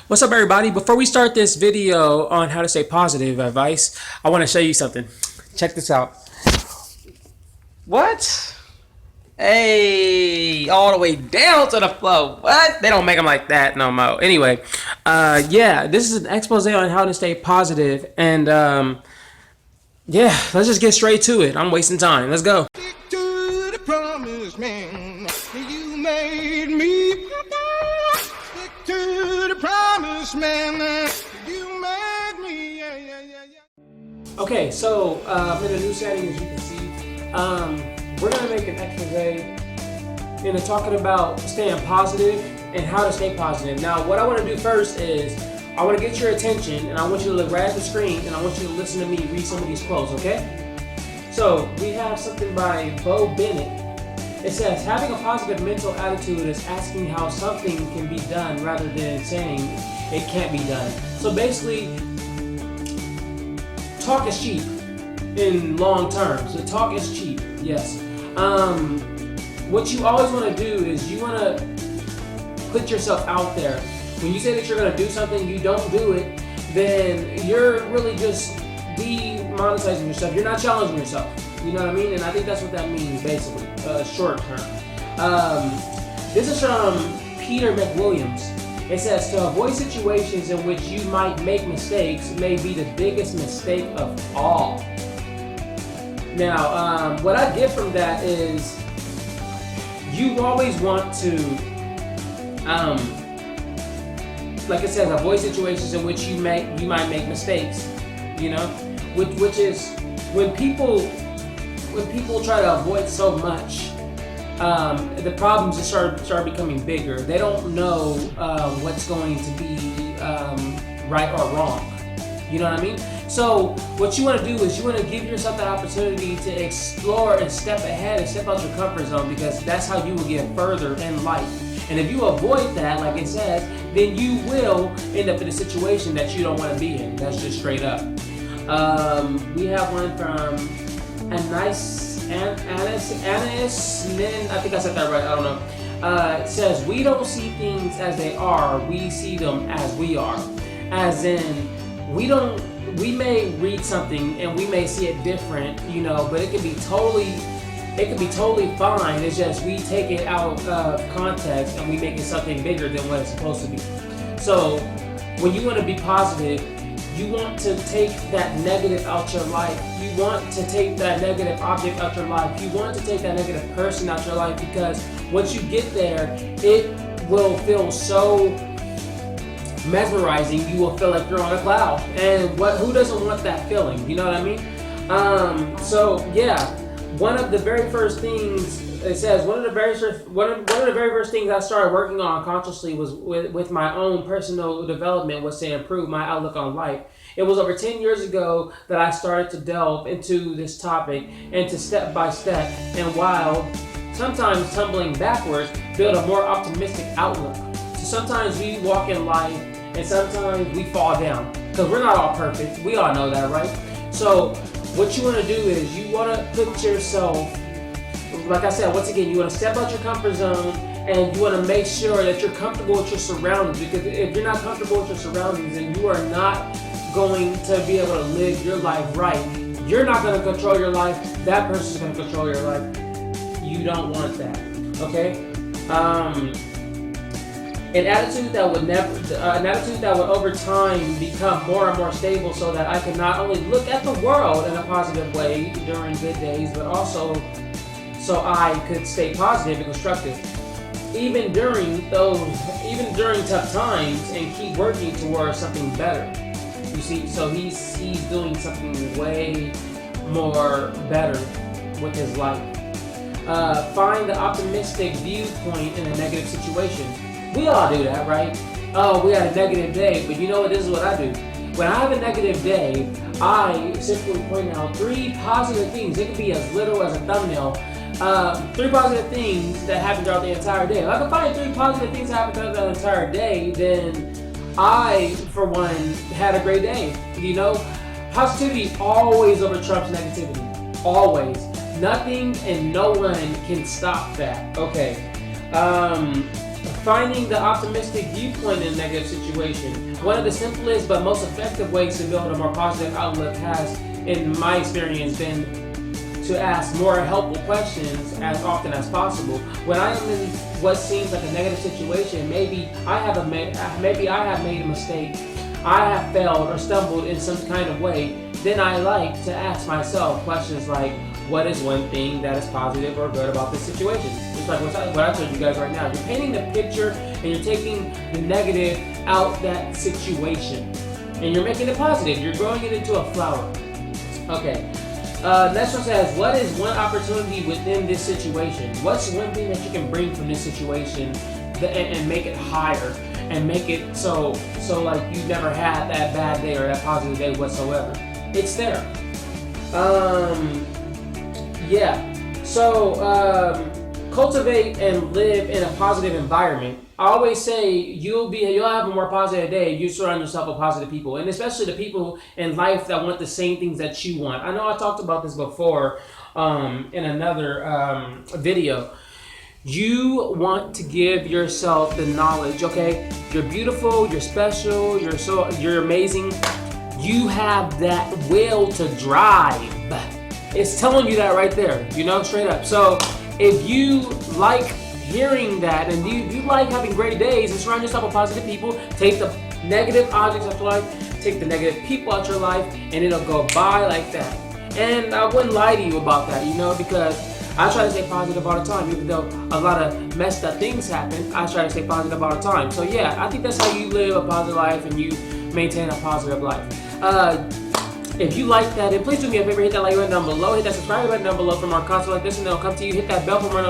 What's up, everybody? Before we start this video on how to stay positive advice, I want to show you something. Check this out. What? Hey, all the way down to the flow. What? They don't make them like that no more. Anyway, yeah, this is an expose on how to stay positive, and yeah, let's just get straight to it. I'm wasting time. Let's go. Stick to the promise, man. You made me. Stick to the promise, man. You made me. Yeah. Okay, so in the new setting, as you can see, we're gonna make an expose and talking about staying positive and how to stay positive. Now, what I want to do first is I want to get your attention, and I want you to look right at the screen, and I want you to listen to me read some of these quotes. Okay? So we have something by Bo Bennett. It says, having a positive mental attitude is asking how something can be done rather than saying it can't be done. So basically, talk is cheap in long terms. The talk is cheap, yes. What you always want to do is you want to put yourself out there. When you say that you're going to do something, you don't do it, then you're really just demonetizing yourself. You're not challenging yourself. You know what I mean? And I think that's what that means, basically, short term. This is from Peter McWilliams. It says, to avoid situations in which you might make mistakes may be the biggest mistake of all. Now, what I get from that is you always want to, like I said, avoid situations in which you might make mistakes. You know, which is when people try to avoid so much, the problems just start becoming bigger. They don't know what's going to be right or wrong. You know what I mean? So what you want to do is you want to give yourself that opportunity to explore and step ahead and step out your comfort zone, because that's how you will get further in life. And if you avoid that, like it says, then you will end up in a situation that you don't want to be in. That's just straight up. We have one from Anis Nin, I think I said that right, I don't know. It says, we don't see things as they are, we see them as we are. As in, we may read something and we may see it different, you know, but it could be totally fine. It's just we take it out of context and we make it something bigger than what it's supposed to be. So when you want to be positive, you want to take that negative out your life. You want to take that negative object out your life. You want to take that negative person out your life, because once you get there, it will feel so mesmerizing. You will feel like you're on a cloud. And who doesn't want that feeling? You know what I mean? So yeah, one of the very first things it says, one of the very first things I started working on consciously was with my own personal development, was to improve my outlook on life. It was over 10 years ago that I started to delve into this topic and to step by step, and while sometimes tumbling backwards, build a more optimistic outlook. So sometimes we walk in life and sometimes we fall down, because we're not all perfect. We all know that, right? So what you want to do is you want to put yourself, like I said, once again, you want to step out your comfort zone, and you want to make sure that you're comfortable with your surroundings, because if you're not comfortable with your surroundings, then you are not going to be able to live your life right. You're not going to control your life. That person's going to control your life. You don't want that, okay? An attitude that would over time become more and more stable, so that I can not only look at the world in a positive way during good days, but also so I could stay positive and constructive, even during tough times, and keep working towards something better. You see, so he's doing something way more better with his life. Find the optimistic viewpoint in a negative situation. We all do that, right? Oh, we had a negative day, but you know what? This is what I do. When I have a negative day, I simply point out 3 positive things. It could be as little as a thumbnail. 3 positive things that happened throughout the entire day. If I can find 3 positive things that happened throughout the entire day, then I, for one, had a great day. You know, positivity always over trumps negativity. Always. Nothing and no one can stop that. Okay. Finding the optimistic viewpoint in a negative situation. One of the simplest but most effective ways to build a more positive outlook has, in my experience, been to ask more helpful questions as often as possible. When I am in what seems like a negative situation, maybe I have made a mistake, I have failed or stumbled in some kind of way, then I like to ask myself questions like, what is one thing that is positive or good about this situation? Just like what I told you guys right now. You're painting the picture and you're taking the negative out that situation. And you're making it positive. You're growing it into a flower. Okay. Next one says, what is one opportunity within this situation? What's one thing that you can bring from this situation and make it higher and make it so like you never had that bad day or that positive day whatsoever? It's there. Yeah. So cultivate and live in a positive environment. I always say you'll have a more positive day if you surround yourself with positive people, and especially the people in life that want the same things that you want. I know I talked about this before in another video. You want to give yourself the knowledge, okay? You're beautiful, you're special, you're amazing. You have that will to drive. It's telling you that right there, straight up. So if you like hearing that and you like having great days and surround yourself with positive people, take the negative objects out your life, take the negative people out your life, and it'll go by like that. And I wouldn't lie to you about that, because I try to stay positive all the time. Even though a lot of messed up things happen, I try to stay positive all the time. So yeah, I think that's how you live a positive life and you maintain a positive life. If you like that, then please do me a favor, hit that like button down below, hit that subscribe button down below for more content like this, and it'll come to you. Hit that bell for more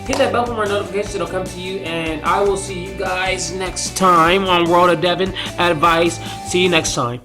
hit that bell for more notifications, it'll come to you, and I will see you guys next time on World of Devin Advice. See you next time.